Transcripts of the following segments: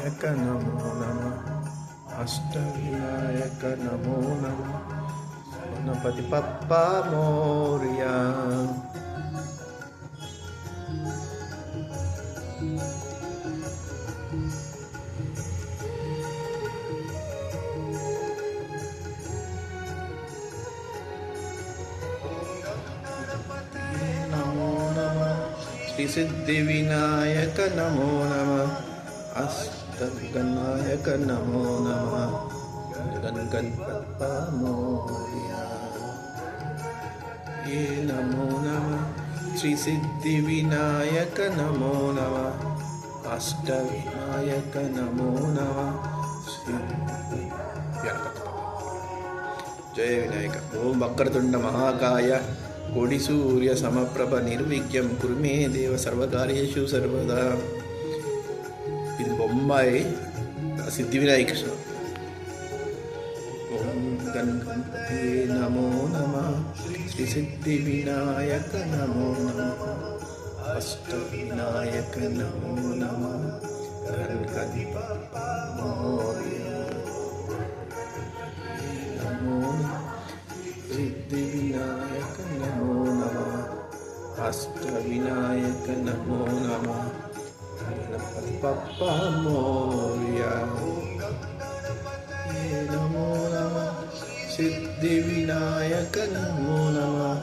सिद्धिविनायक नमो नमः अष्टविनायक नमो नमः गणपति बप्पा मोरया। नमो नमः श्री सिद्धिविनायक नमो नमः अष्टविनायक नमो नमः गणपति बप्पा मोरया। ये नमो नमः श्री सिद्धिविनायक नमो नमः अष्टविनायक नमो नमः जय विनायक। ओम वक्रतुंड महाकाय कोटि सूर्य समप्रभ निर्विघ्नं कुरु मे देव सर्वकार्येषु सर्वदा। ఇది బొంబాయి సిద్ధివినాయక. ఓం గణపతే నమో నమః శ్రీ సిద్ధివినాయక నమో నమః అష్టవినాయక నమో నమః గణపతి బప్పా మోరయా. నమో సిద్ధివినాయక నమో నమః అష్టవినాయక నమో నమః गणपति बप्पा मोरया। नमो नमः सिद्धिविनायक नमो नमः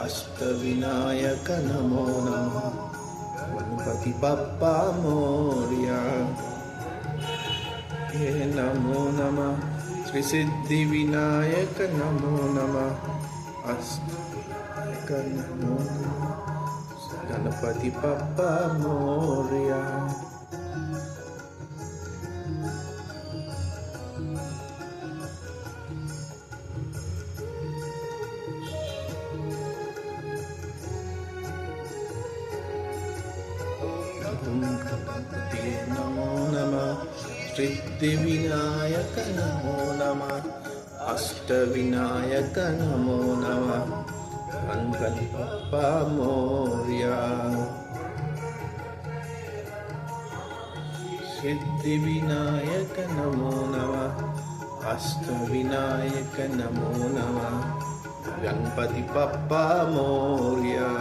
अष्टविनायक नमो नमः गणपति बप्पा मोरया। नमो नमः श्री सिद्धिविनायक नमो नमः अष्टविनायक नमो नमः गणपति बप्पा मोरया। नमो नमः सिद्धिविनायक नमो नमः अष्टविनायक नमो नमः गणपति बप्पा मोरया। सिद्धिविनायक नमो नमः अष्टविनायक नमो नमः गणपति बप्पा मोरया।